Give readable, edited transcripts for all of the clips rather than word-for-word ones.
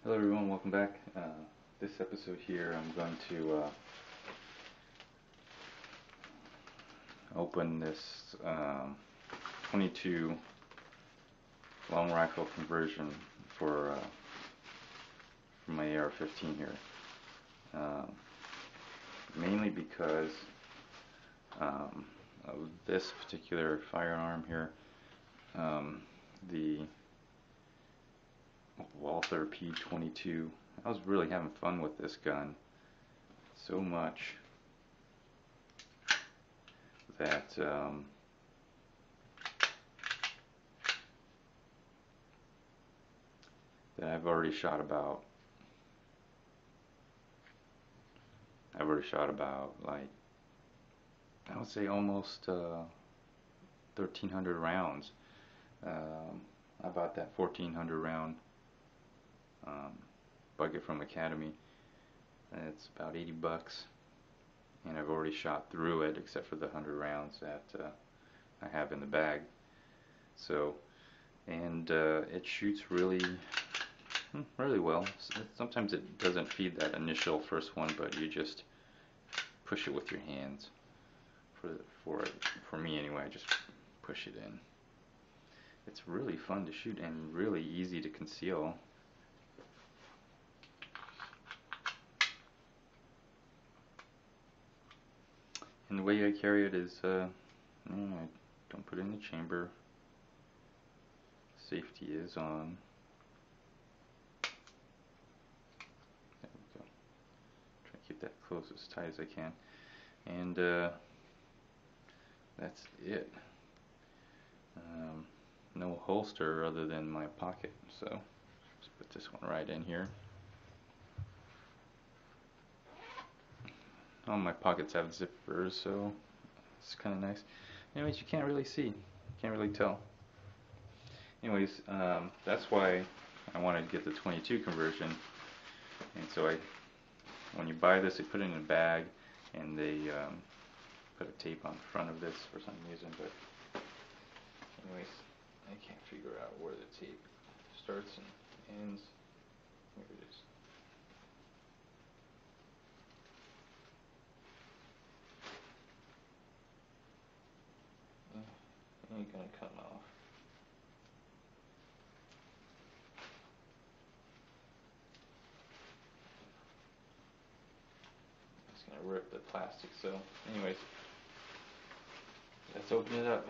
Hello everyone, welcome back. This episode here I'm going to open this 22 long rifle conversion for my AR-15 here. Mainly because of this particular firearm here, the Walther P22. I was really having fun with this gun so much that I've already shot about like, I would say almost 1,300 rounds. I bought that 1,400 round bucket from Academy, and it's about 80 bucks, and I've already shot through it except for the 100 rounds that I have in the bag. So, and it shoots really well. Sometimes it doesn't feed that initial first one, but you just push it with your hands. For me anyway, I just push it in. It's really fun to shoot and really easy to conceal. And the way I carry it is, I don't put it in the chamber. Safety is on. There we go. Try to keep that closed as tight as I can. And that's it. No holster other than my pocket, so just put this one right in here. All my pockets have zippers, so it's kind of nice. Anyways, you can't really see, can't really tell. Anyways, that's why I wanted to get the 22 conversion. And so when you buy this, they put it in a bag, and they put a tape on the front of this for some reason. But anyways, I can't figure out where the tape starts and ends. Here it is. Ain't gonna come off. It's gonna rip the plastic. So, anyways, let's open it up.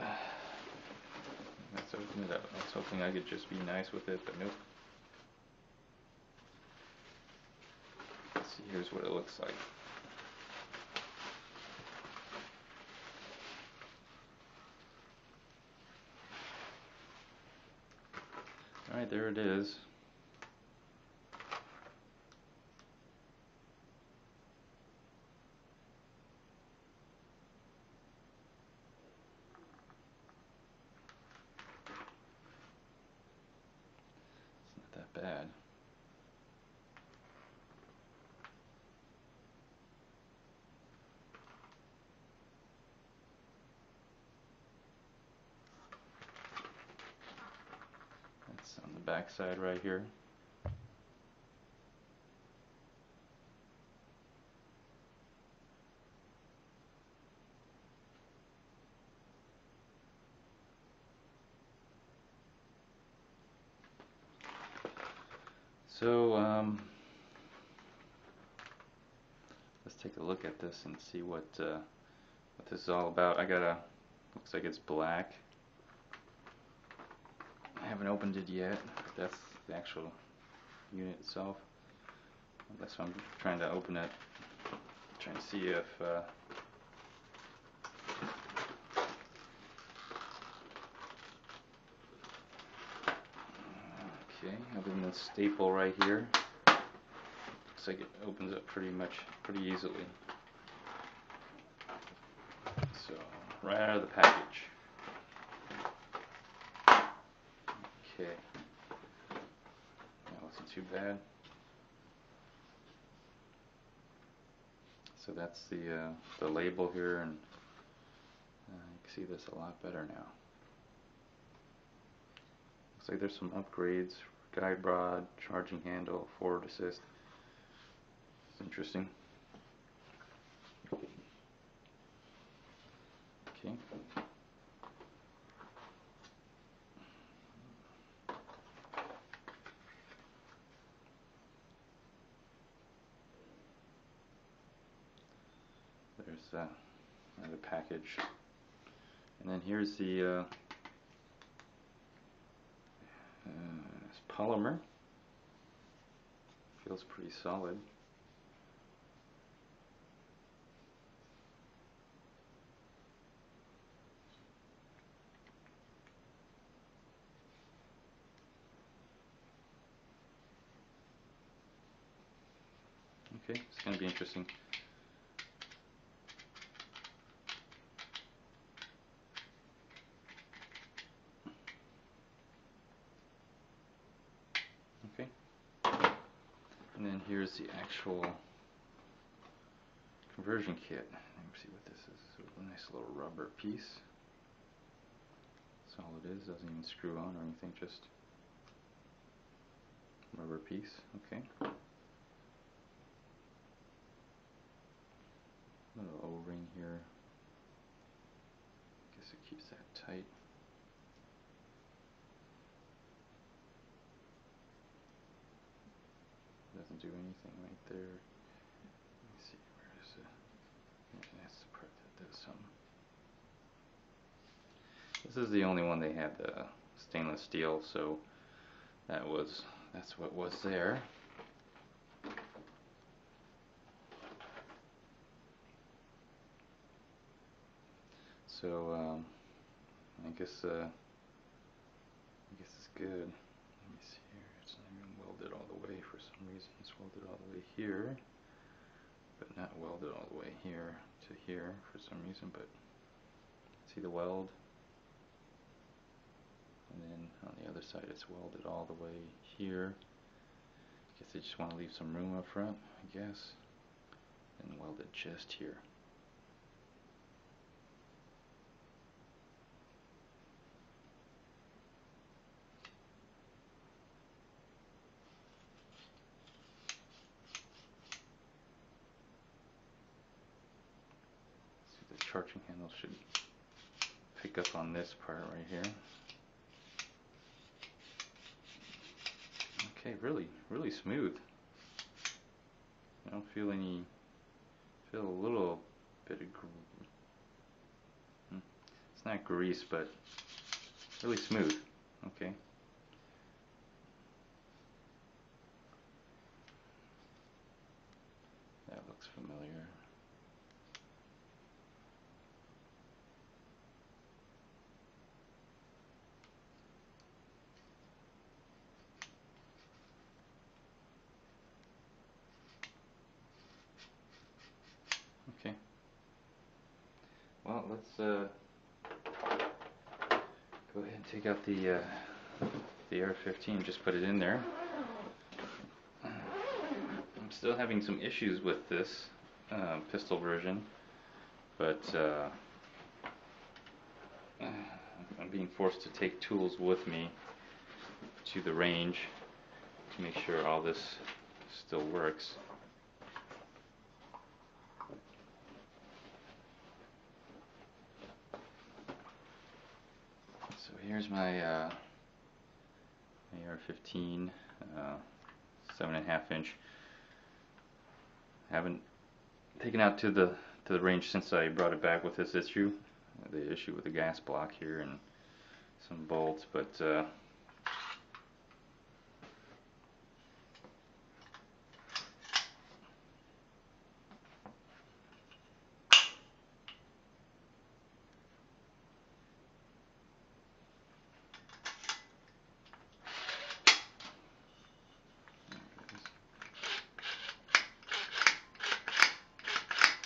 Let's open it up. I was hoping I could just be nice with it, but nope. Let's see, here's what it looks like. Alright, there it is. It's not that bad. That's on the back side right here. So, let's take a look at this and see what this is all about. Looks like it's black. I haven't opened it yet. That's the actual unit itself. That's why I'm trying to open it. Trying to see if okay, other than the staple right here, looks like it opens up pretty easily. So, right out of the package. Okay, that wasn't too bad. So that's the label here, and you can see this a lot better now. Looks like there's some upgrades guide rod, charging handle, forward assist. It's interesting. Okay. There's another package. And then here's the polymer. Feels pretty solid. Okay, it's going to be interesting. Okay. And then here's the actual conversion kit. Let me see what this is. Sort of a nice little rubber piece. That's all it is. Doesn't even screw on or anything, just rubber piece. Okay. Little O-ring here. Guess it keeps that tight. Doesn't do anything right there. Let me see, where is it? Yeah, that's the part that does something. This is the only one they had, the stainless steel, so that's what was there. So I guess it's good. Let me see here. It's not even welded all the way for some reason. It's welded all the way here, but not welded all the way here to here for some reason. But see the weld, and then on the other side it's welded all the way here. I guess they just want to leave some room up front, I guess, and weld it just here. The charging handle should pick up on this part right here. Okay, really smooth. I don't feel a little bit of it's not grease, but really smooth. Okay. That looks familiar. Okay. Well, let's go ahead and take out the AR-15. Just put it in there. I'm still having some issues with this pistol version, but I'm being forced to take tools with me to the range to make sure all this still works. So here's my AR-15, 7.5 inch. Haven't taken out to the range since I brought it back with this issue, the issue with the gas block here and some bolts, but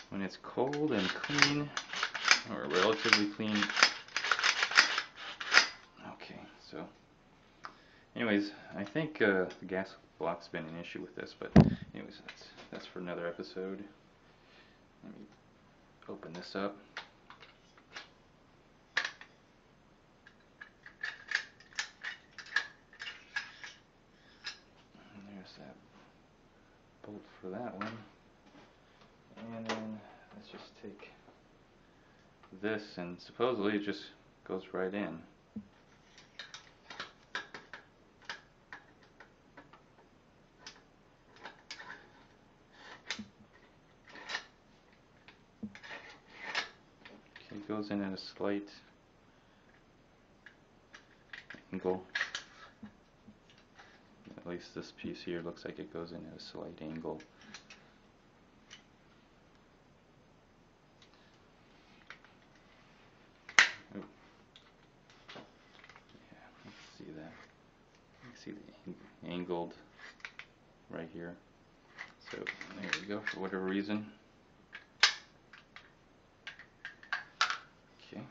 when it's cold and clean, or relatively clean. Okay, so anyways, I think the gas block's been an issue with this, but anyways, that's for another episode. Let me open this up. that bolt for that one. And then let's just take this, and supposedly it just goes right in. Okay, it goes in at a slight angle. At least this piece here looks like it goes in at a slight angle. Oh. Yeah, let's see that. You can see the angled right here. So there we go, for whatever reason. Okay.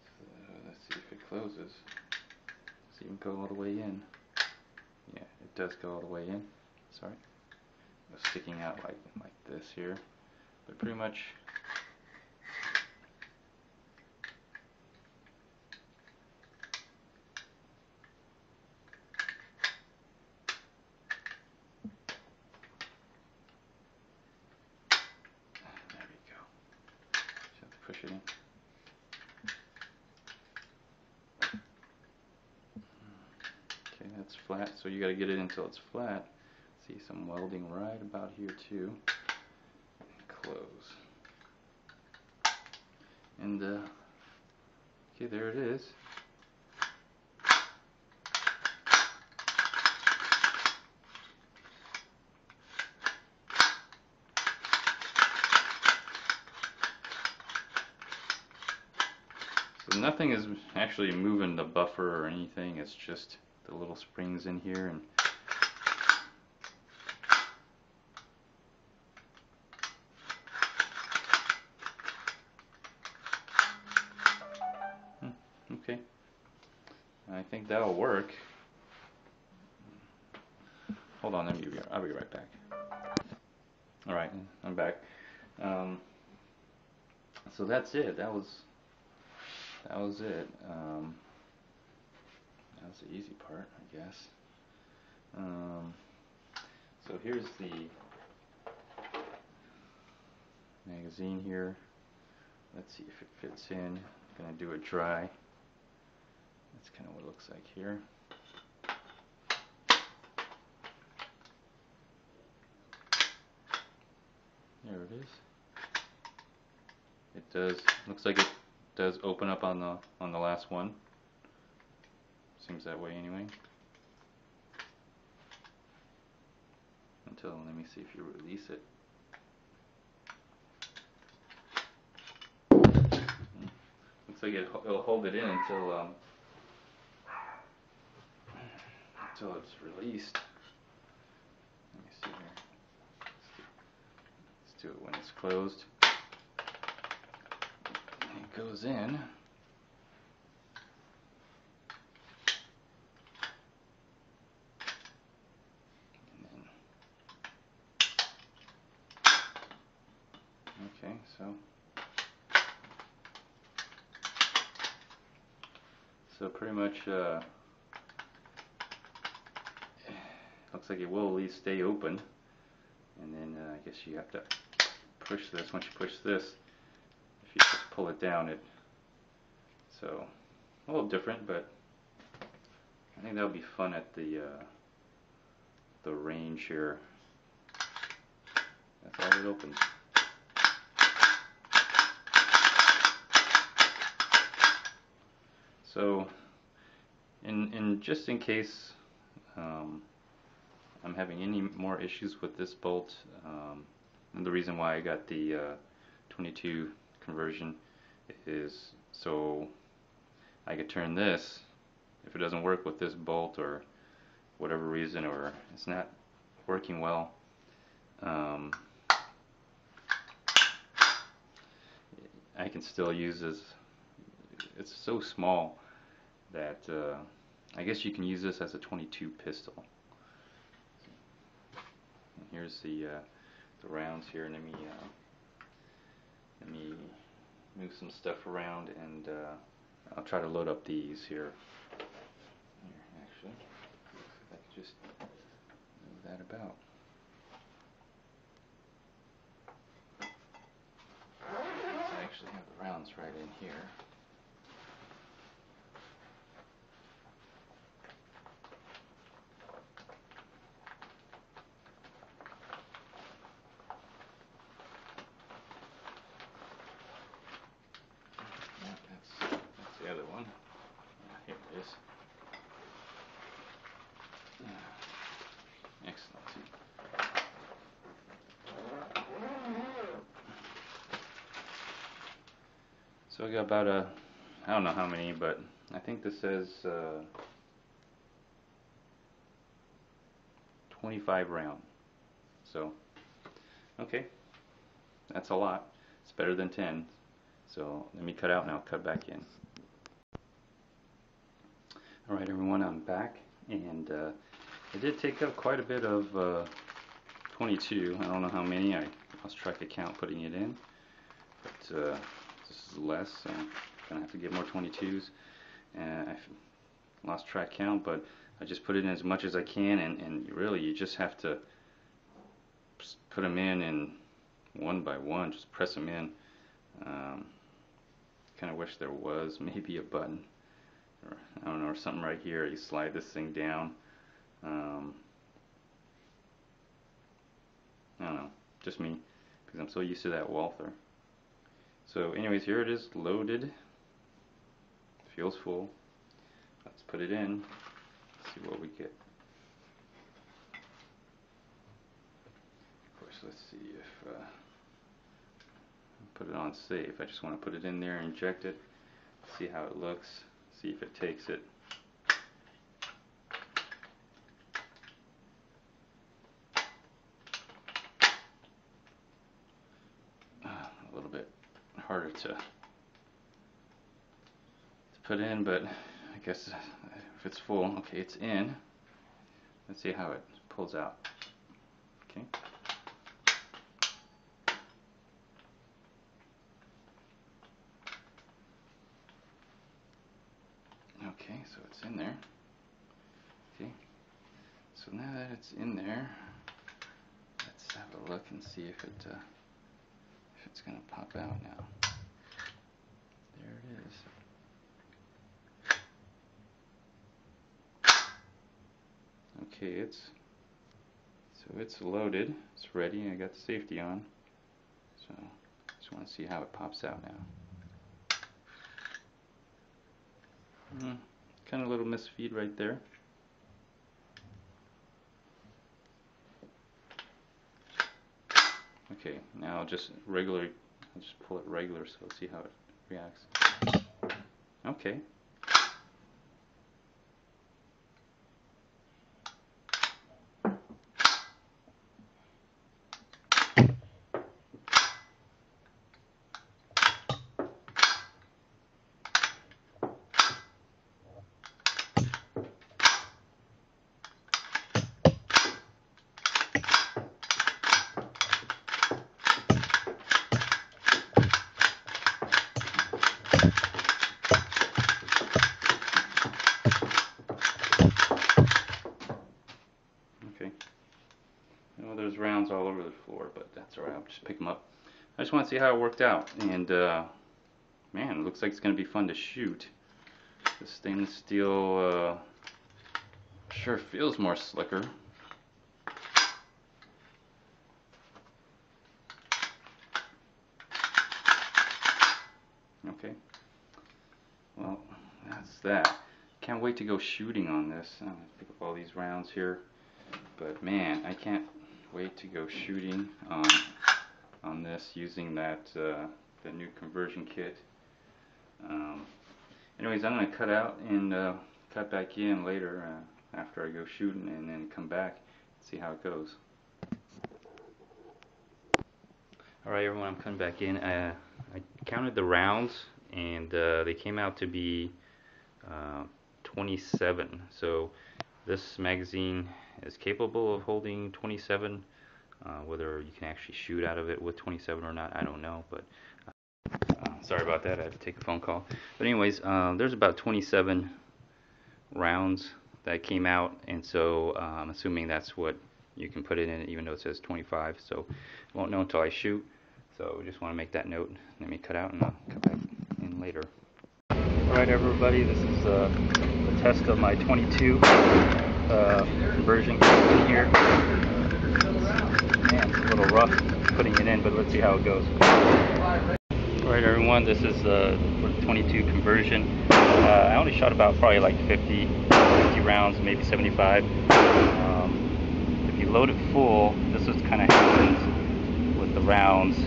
So let's see if it closes. Does it even go all the way in? Yeah, it does go all the way in. Sorry. It's sticking out like this here. But pretty much there we go. Just have to push it in. Okay, that's flat, so you gotta get it until it's flat. See some welding right about here too. Close. And okay, there it is. So nothing is actually moving the buffer or anything, it's just the little springs in here. And okay, I think that'll work. Hold on, I'll be right back. Alright, I'm back. So that's it. That was it. That was the easy part, I guess. So here's the magazine here. Let's see if it fits in. I'm gonna do it dry. That's kind of what it looks like here. There it is. It does. Looks like it does open up on the last one. Seems that way anyway. Until, let me see if you release it. Looks like it'll hold it in until it's released. Let me see here. Let's do it when it's closed. It goes in. Okay, so pretty much looks like it will at least stay open, and then I guess you have to push this. Once you push this, if you just pull it down, so a little different, but I think that'll be fun at the range here. That's all it opens. So, just in case I'm having any more issues with this bolt, and the reason why I got the 22 conversion is so I could turn this, if it doesn't work with this bolt or whatever reason, or it's not working well, I can still use this. It's so small that I guess you can use this as a 22 pistol. And here's the rounds here, and let me move some stuff around, and I'll try to load up these here. Actually, if I could just move about? I actually have the rounds right in here. That's the other one. Here it is. Excellent. So I got about I don't know how many, but I think this says 25 round. So, okay, that's a lot. It's better than 10. So let me cut out and I'll cut back in. Alright everyone, I'm back, and I did take up quite a bit of 22. I don't know how many, I lost track of count putting it in, but this is less, so I'm going to have to get more 22s. And I've lost track count, but I just put it in as much as I can, and really you just have to put them in one by one, just press them in. Kind of wish there was maybe a button, or I don't know, or something right here. You slide this thing down. I don't know, just me, because I'm so used to that Walther. So anyways, here it is loaded. Feels full. Let's put it in, see what we get. Of course, let's see if put it on safe. I just want to put it in there, inject it, see how it looks, see if it takes it. A little bit harder to put in, but I guess if it's full, okay, it's in. Let's see how it pulls out. Okay. Okay, so it's in there. Okay, so now that it's in there, let's have a look and see if it's going to pop out now. There it is. Okay, it's loaded, it's ready. I got the safety on, so just want to see how it pops out now. Kind of a little misfeed right there. Okay, now I'll just pull it regular, so let's see how it reacts. Okay. There's rounds all over the floor, but that's alright, I'll just pick them up. I just want to see how it worked out, and man, it looks like it's going to be fun to shoot. The stainless steel sure feels more slicker. Okay, well, that's that. Can't wait to go shooting on this. I'm going to pick up all these rounds here, but man, I can't wait to go shooting on this using that the new conversion kit. Anyways, I'm going to cut out and cut back in later after I go shooting, and then come back and see how it goes. Alright everyone, I'm coming back in. I counted the rounds, and they came out to be 27. So this magazine is capable of holding 27. Whether you can actually shoot out of it with 27 or not, I don't know, but sorry about that, I had to take a phone call. But anyways, there's about 27 rounds that came out, and so I'm assuming that's what you can put it in even though it says 25, so I won't know until I shoot. So just want to make that note. Let me cut out and I'll come back in later. Alright everybody, this is the test of my 22 conversion in here. Man, it's a little rough putting it in, but let's see how it goes. Alright everyone, this is for the 22 conversion. I only shot about probably like 50 rounds, maybe 75. If you load it full, this is kind of happens with the rounds.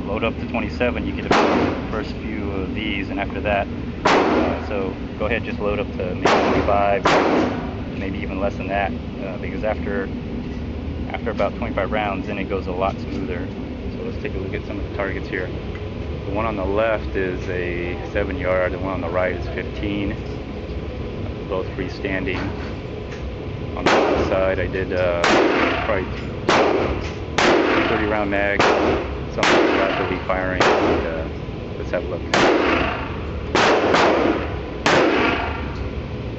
Load up to 27, you get the first few of these, and after that, so go ahead, just load up to maybe 25, maybe even less than that, because after about 25 rounds, then it goes a lot smoother. So let's take a look at some of the targets here. The one on the left is a 7-yard, the one on the right is 15, both freestanding. On the other side, I did probably 30 round mag, something rapidly firing, and let's have a look.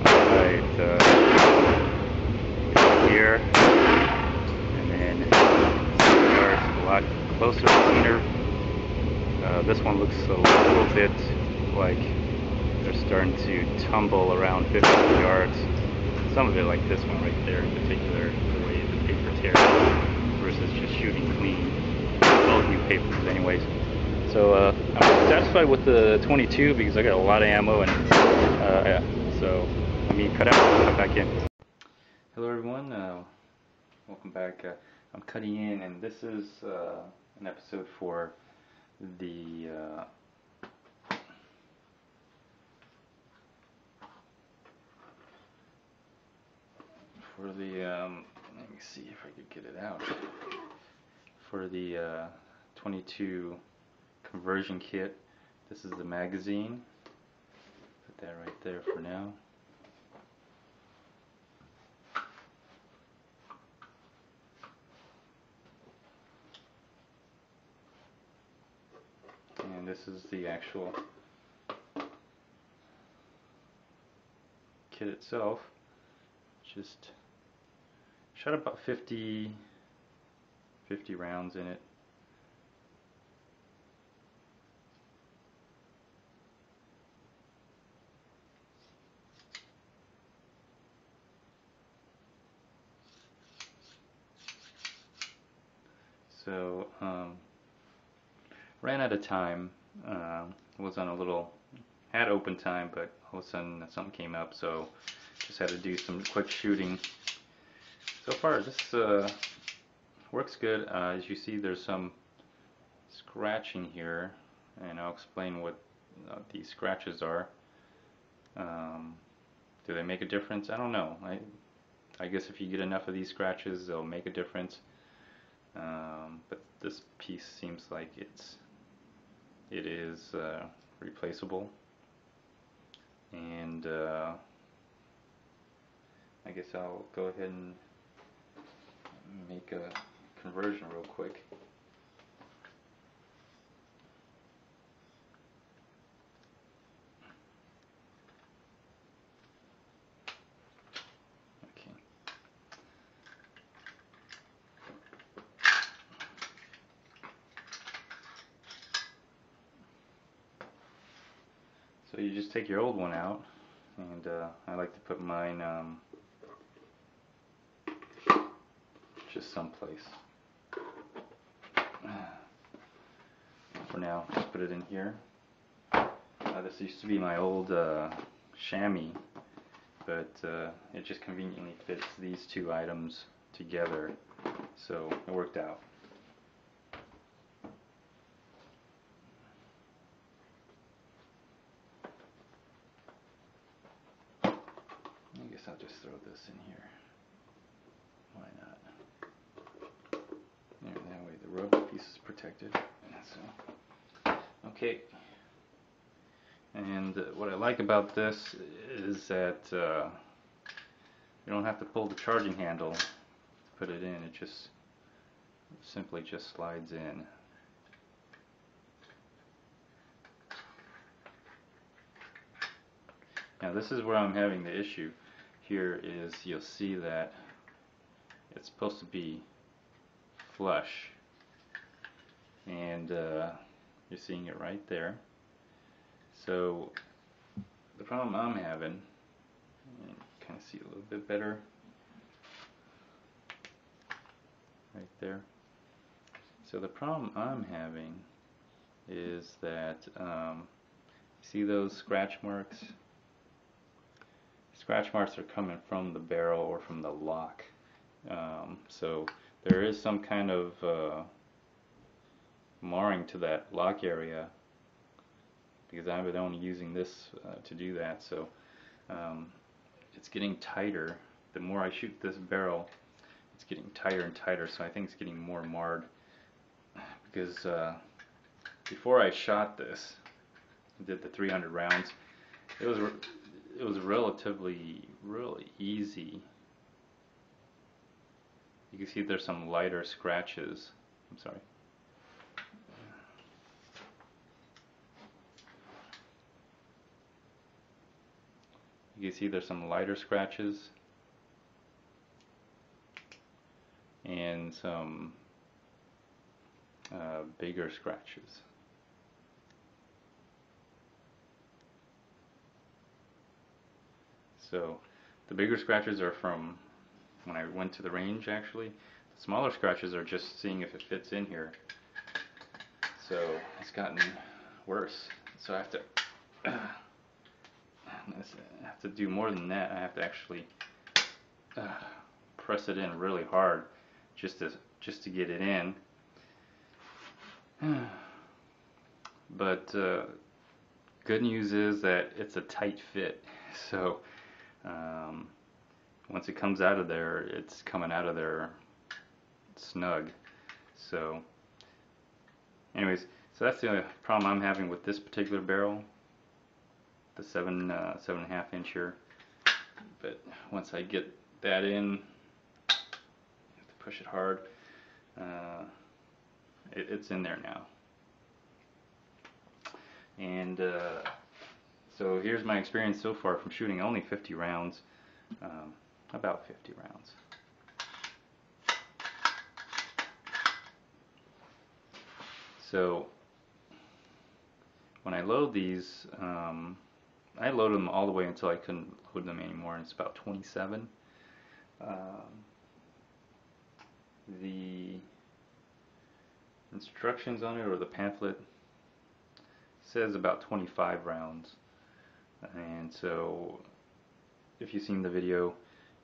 Alright, here, and then a lot closer, cleaner. This one looks a little bit like they're starting to tumble around 50 yards. Some of it like this one right there in particular, the way the paper tears versus just shooting clean. Both new papers anyways. So I'm satisfied with the 22 because I got a lot of ammo, and yeah, so let me cut out and come back in. Hello everyone, welcome back. I'm cutting in, and this is an episode for the let me see if I could get it out, for the 22 conversion kit. This is the magazine. Put that right there for now. And this is the actual kit itself. Just shot about 50 rounds in it. So ran out of time. Was on a little, had open time, but all of a sudden something came up, so just had to do some quick shooting. So far this works good. As you see, there's some scratching here, and I'll explain what these scratches are. Do they make a difference? I don't know. I guess if you get enough of these scratches, they'll make a difference. But this piece seems like it is replaceable, and I guess I'll go ahead and make a conversion real quick. Okay. So you just take your old one out, and I like to put mine just someplace. For now, just put it in here. This used to be my old chamois, but it just conveniently fits these two items together, so it worked out. I guess I'll just throw this in here. Why not? There, that way the rubber piece is protected. So, okay. And what I like about this is that you don't have to pull the charging handle to put it in. It just simply just slides in. Now this is where I'm having the issue. here is you'll see that it's supposed to be flush, and you're seeing it right there. So the problem I'm having, kind of see a little bit better right there. So the problem I'm having is that see those scratch marks? Scratch marks are coming from the barrel or from the lock. So there is some kind of marring to that lock area, because I've been only using this to do that. So it's getting tighter. The more I shoot this barrel, it's getting tighter and tighter, so I think it's getting more marred. Because before I shot this, did the 300 rounds, it was relatively really easy. You can see there's some lighter scratches. I'm sorry. You can see there's some lighter scratches and some bigger scratches. So the bigger scratches are from when I went to the range, actually. The smaller scratches are just seeing if it fits in here. So it's gotten worse. So I have to do more than that. I have to actually press it in really hard just to get it in. But good news is that it's a tight fit. So once it comes out of there, it's coming out of there snug. So anyways, so that's the only problem I'm having with this particular barrel, the 7.5 inch here. But once I get that in, you have to push it hard. It's in there now. And so here's my experience so far from shooting only 50 rounds, about 50 rounds. So when I load these, I load them all the way until I couldn't load them anymore, and it's about 27. The instructions on it, or the pamphlet, says about 25 rounds. And so if you've seen the video,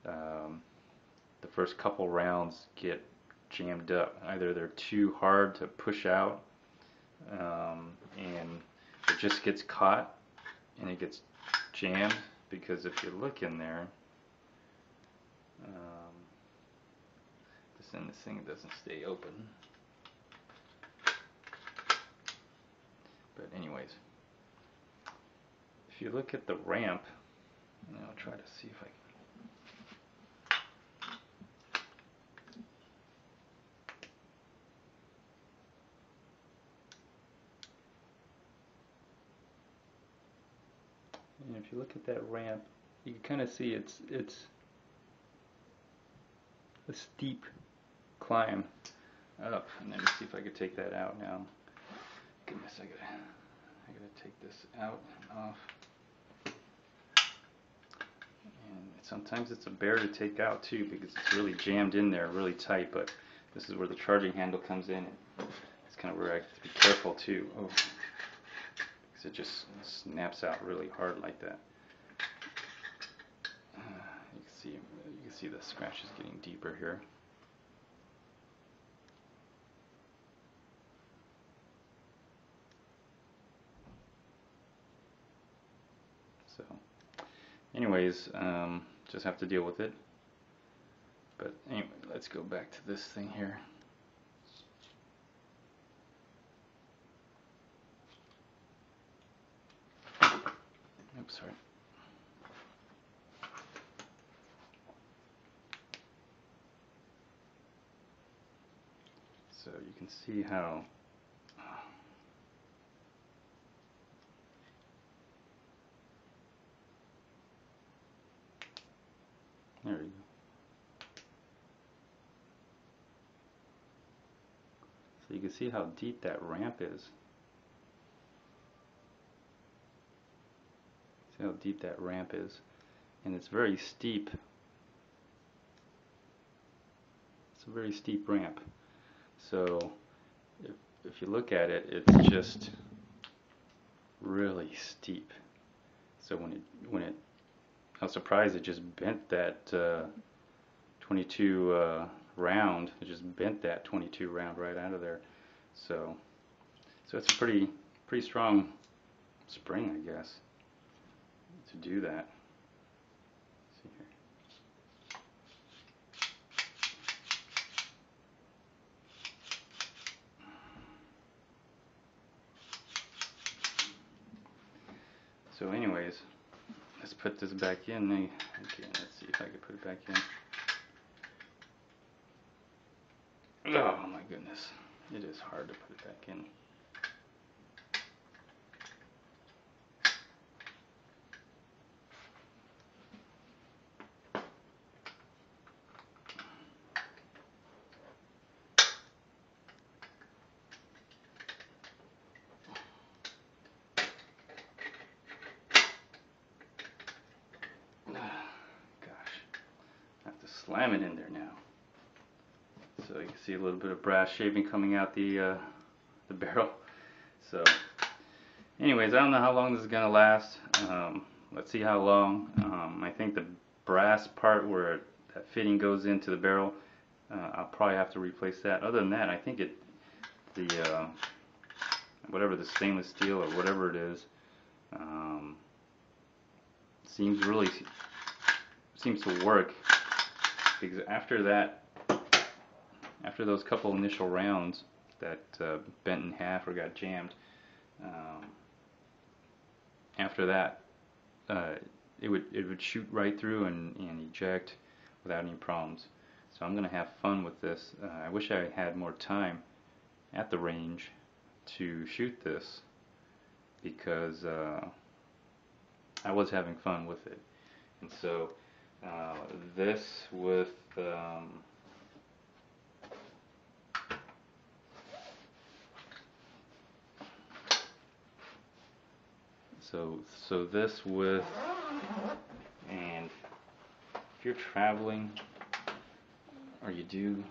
the first couple rounds get jammed up. Either they're too hard to push out, and it just gets caught and it gets jammed, because if you look in there, this thing doesn't stay open. But anyways, if you look at the ramp, and I'll try to see if I can. And if you look at that ramp, you can kind of see it's a steep climb up. And let me see if I could take that out now. Goodness, I gotta take this out and off. And sometimes it's a bear to take out too, because it's really jammed in there, really tight. But this is where the charging handle comes in. It's kind of where I have to be careful too. Oh, because it just snaps out really hard like that. You can see the scratches getting deeper here. So anyways, just have to deal with it. But anyway, let's go back to this thing here. Oops, sorry. So you can see how But you can see how deep that ramp is. See how deep that ramp is. And it's very steep. It's a very steep ramp. So if you look at it, it's just really steep. So when it I was surprised it just bent that 22 round. It just bent that 22 round right out of there. So it's a pretty strong spring, I guess, to do that. Let's see here. So anyways, let's put this back in. Okay, let's see if I can put it back in. Oh my goodness, it is hard to put it back in. Slam it in there now. So you can see a little bit of brass shaving coming out the barrel. So anyways, I don't know how long this is gonna last. Let's see how long. I think the brass part where that fitting goes into the barrel, I'll probably have to replace that. Other than that, I think the whatever the stainless steel or whatever it is, seems to work. Because after those couple initial rounds that bent in half or got jammed, after that it would shoot right through and eject without any problems. So I'm gonna have fun with this. I wish I had more time at the range to shoot this, because I was having fun with it. And so this with so this with, and if you're traveling or you do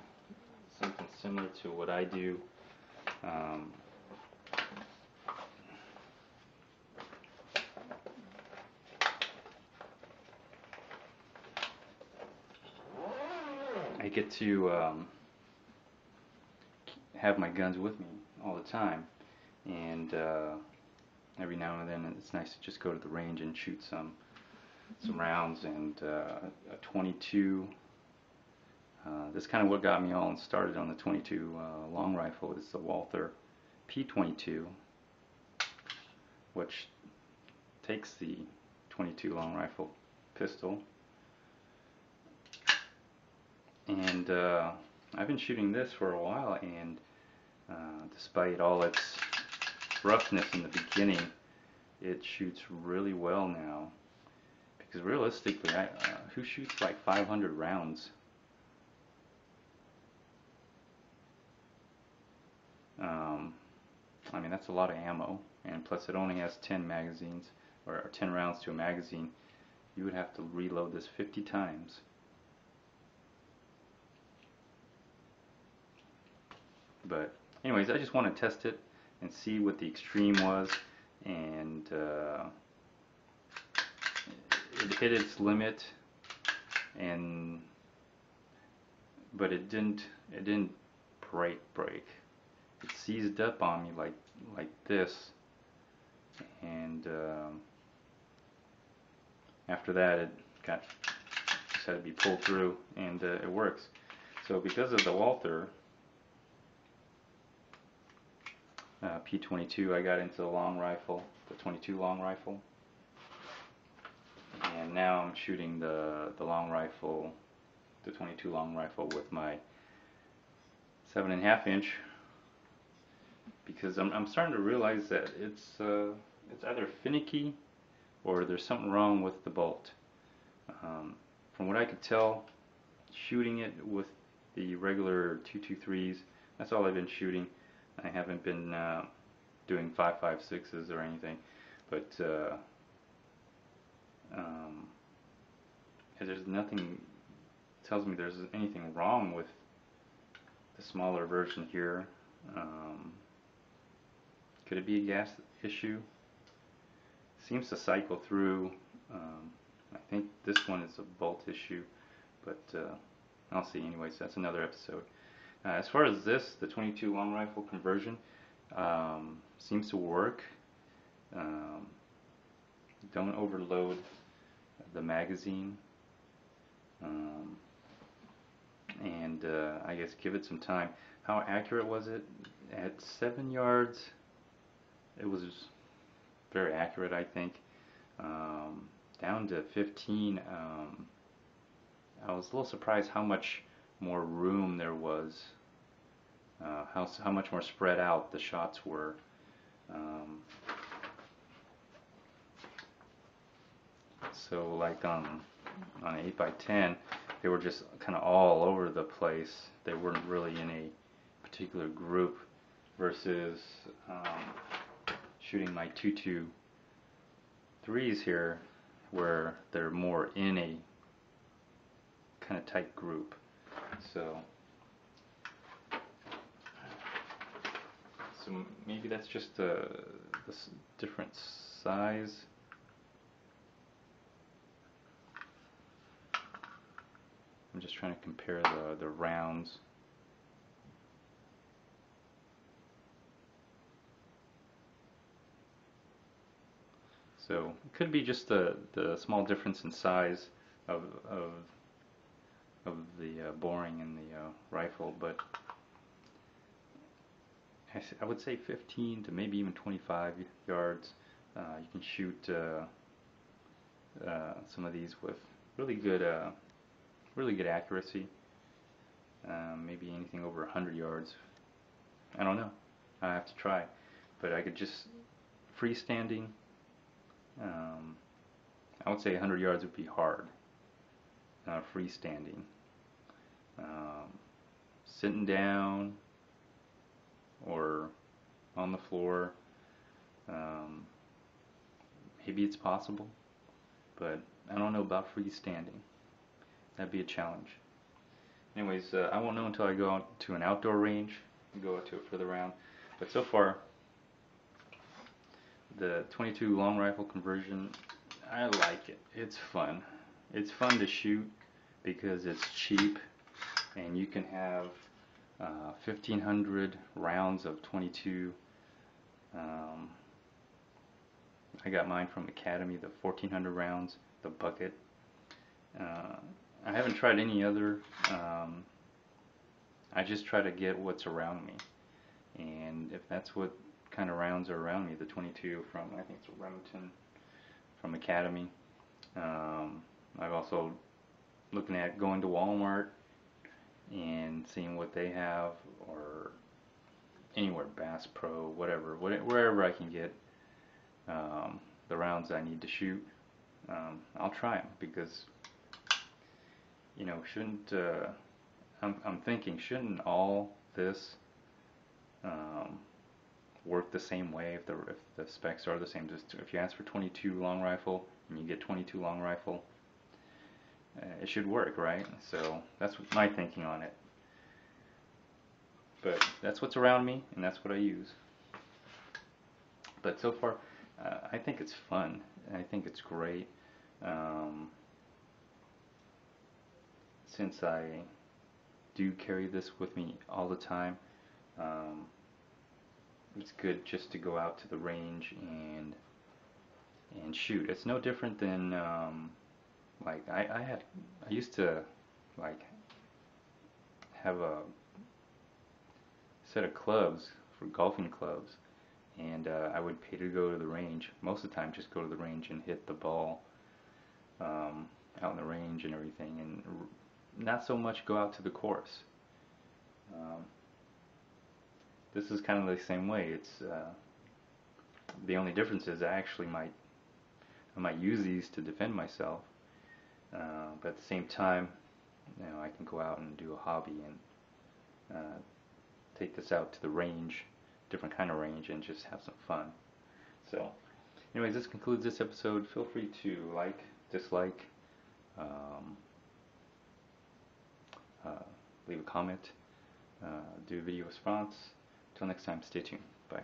something similar to what I do, I get to have my guns with me all the time, and every now and then it's nice to just go to the range and shoot some rounds. And a 22. This kind of what got me all started on the 22 long rifle is the Walther P22, which takes the 22 long rifle pistol. And I've been shooting this for a while, and despite all its roughness in the beginning, it shoots really well now. Because realistically, who shoots like 500 rounds? I mean, that's a lot of ammo, and plus it only has 10 magazines, or 10 rounds to a magazine. You would have to reload this 50 times. But anyways, I just want to test it and see what the extreme was, and it hit its limit, but it didn't break. It seized up on me like this, and after that it just had to be pulled through, and it works. So because of the Walther P22, I got into the long rifle, the 22 long rifle, and now I'm shooting the long rifle, the 22 long rifle, with my 7.5 inch, because I'm starting to realize that it's either finicky or there's something wrong with the bolt. From what I could tell, shooting it with the regular 223s, that's all I've been shooting. I haven't been doing 5.56s or anything, but um, there's nothing tells me there's anything wrong with the smaller version here. Could it be a gas issue? Seems to cycle through. I think this one is a bolt issue, but I'll see. Anyways, that's another episode. As far as this, the 22 long rifle conversion seems to work. Um, don't overload the magazine, and I guess give it some time. How accurate was it? At 7 yards, it was very accurate, I think. Down to 15, I was a little surprised how much more room there was, how much more spread out the shots were. So like on 8x10, they were just kind of all over the place. They weren't really in a particular group, versus shooting my 2.23s here, where they're more in a kind of tight group. So maybe that's just this different size. I'm just trying to compare the rounds. So it could be just the small difference in size of the boring in the rifle, but I would say 15 to maybe even 25 yards. You can shoot some of these with really good accuracy. Maybe anything over 100 yards. I don't know. I have to try. But I could just freestanding. I would say 100 yards would be hard. Freestanding. Sitting down or on the floor. Maybe it's possible, but I don't know about freestanding. That'd be a challenge. Anyways, I won't know until I go out to an outdoor range and go out to it further around. But so far, the 22 long rifle conversion, I like it. It's fun. It's fun to shoot because it's cheap, and you can have 1,500 rounds of 22. I got mine from Academy, the 1,400 rounds, the bucket. I haven't tried any other. I just try to get what's around me, and if that's what kind of rounds are around me, the 22 from, I think it's Remington from Academy. I've also looking at going to Walmart and seeing what they have, or anywhere, Bass Pro, whatever, wherever I can get the rounds I need to shoot. I'll try them, because shouldn't I'm thinking, shouldn't all this work the same way if the specs are the same? Just if you ask for 22 long rifle and you get 22 long rifle, it should work, right? So that's my thinking on it. But that's what's around me, and that's what I use. But so far, I think it's fun. I think it's great. Since I do carry this with me all the time, it's good just to go out to the range and shoot. It's no different than like I used to like have a set of clubs for golfing clubs, and I would pay to go to the range. Most of the time, just go to the range and hit the ball out in the range and everything, and not so much go out to the course. This is kind of the same way. It's the only difference is I might use these to defend myself, but at the same time, I can go out and do a hobby and take this out to the range different kind of range and just have some fun. So, anyways, this concludes this episode. Feel free to like, dislike, um, leave a comment, do a video response. Till next time, stay tuned. Bye.